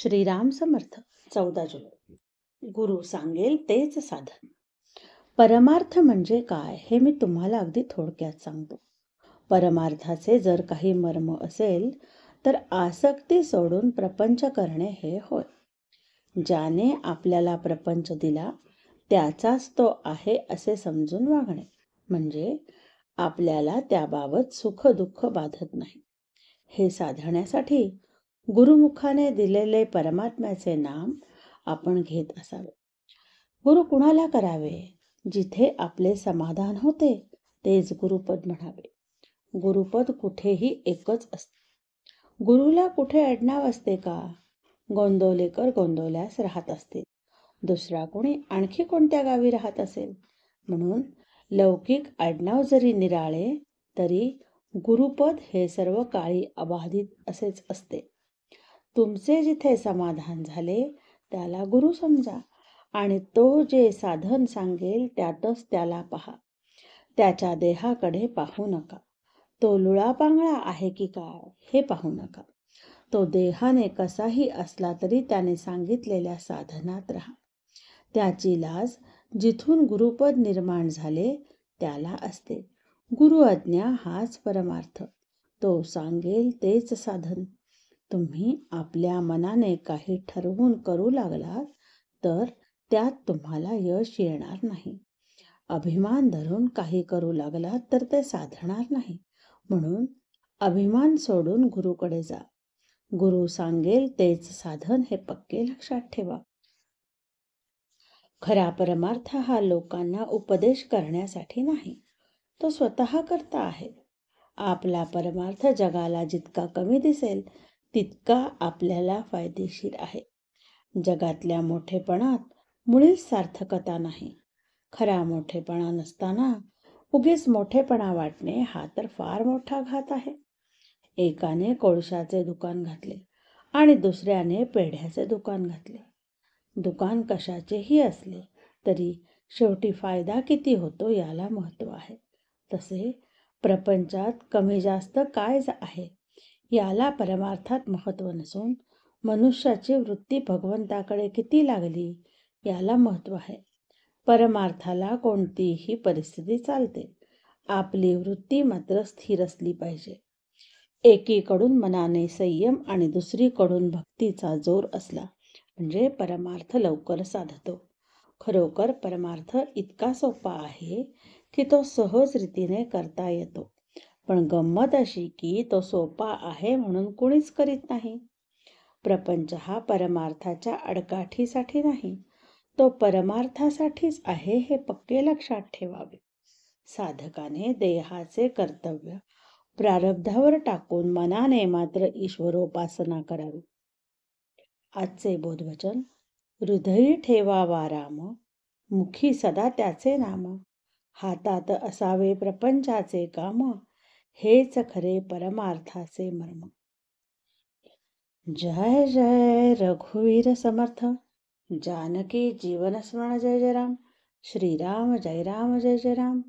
श्रीराम समर्थ. 14 जुलै. गुरु सांगेल तेच साधन. परमार्थ म्हणजे काय हे मी तुम्हाला अगदी थोडक्यात सांगतो. परमार्थाचे जर काही मर्म असेल तर आसक्ती सोडून प्रपंच करणे हे होय. ज्याने आपल्याला प्रपंच दिला त्याचाच तो आहे असे समजून वागणे, म्हणजे आपल्याला त्याबाबत सुख दुःख बाधत नाही. हे साधण्यासाठी गुरुमुखाने दिलेले परमात्म्याचे नाम आपण घेत असावे. गुरु कुणाला करावे? जिथे आपले समाधान होते तेच गुरुपद म्हणावे. गुरुपद कुठेही एकच असते. गुरुला कुठे आडनाव असते का? गोंदवलेकर गोंदवल्यास राहत असतील, दुसरा कोणी आणखी कोणत्या गावी राहत असेल. म्हणून लौकिक आडनाव जरी निराळे तरी गुरुपद हे सर्व काळी अबाधित असेच असते. तुमचे जिथे समाधान झाले त्याला गुरु समजा आणि तो जे साधन सांगेल त्यातच त्याला पहा. त्याच्या देहाकडे पाहू नका. तो लुळापांगळा आहे की काय हे पाहू नका. तो देहाने कसाही असला तरी त्याने सांगितलेल्या साधनात राहा. त्याची लाज जिथून गुरुपद निर्माण झाले त्याला असते. गुरु आज्ञा हाच परमार्थ. तो सांगेल तेच साधन. तुम्ही आपल्या मनाने काही ठरवून करू लागलात तर त्यात तुम्हाला यश येणार नाही. अभिमान धरून काही करू लागलात तर ते साधणार नाही. म्हणून अभिमान सोडून गुरुकडे जा. गुरु सांगेल तेच साधन हे पक्के लक्षात ठेवा. खरा परमार्थ हा लोकांना उपदेश करण्यासाठी नाही, तो स्वतः करता आहे. आपला परमार्थ जगाला जितका कमी दिसेल तितका आपल्याला फायदेशीर आहे. जगातल्या मोठेपणात मुळीच सार्थकता नाही. खरा मोठेपणा नसताना उगीच मोठेपणा वाटणे हा तर फार मोठा घात आहे. एकाने कोळशाचे दुकान घातले आणि दुसऱ्याने पेढ्याचे दुकान घातले. दुकान कशाचेही असले तरी शेवटी फायदा किती होतो याला महत्त्व आहे. तसे प्रपंचात कमी जास्त काय आहे याला परमार्थात महत्त्व नसून मनुष्याची वृत्ती भगवंताकडे किती लागली याला महत्त्व आहे. परमार्थाला कोणतीही परिस्थिती चालते. आपली वृत्ती मात्र स्थिर असली पाहिजे. एकीकडून मनाने संयम आणि दुसरीकडून भक्तीचा जोर असला म्हणजे परमार्थ लवकर साधतो. खरोखर परमार्थ इतका सोपा आहे की तो सहज रीतीने करता येतो. पण गंमत अशी की तो सोपा आहे म्हणून कोणीच करीत नाही. प्रपंच हा परमार्थाच्या आडकाठीसाठी नाही, तो परमार्थासाठीच आहे हे पक्के लक्षात ठेवावे. साधकाने देहाचे कर्तव्य प्रारब्धावर टाकून मनाने मात्र ईश्वरोपासना करावी. आजचे बोधवचन. हृदयी ठेवावा राम, मुखी सदा त्याचे नाम. हातात असावे प्रपंचाचे काम, हेच खरे परमार्थाचे मर्म. जय जय रघुवीर समर्थ. जानकी जीवन स्मरण. जय जय राम. श्रीराम जय राम जय जय राम.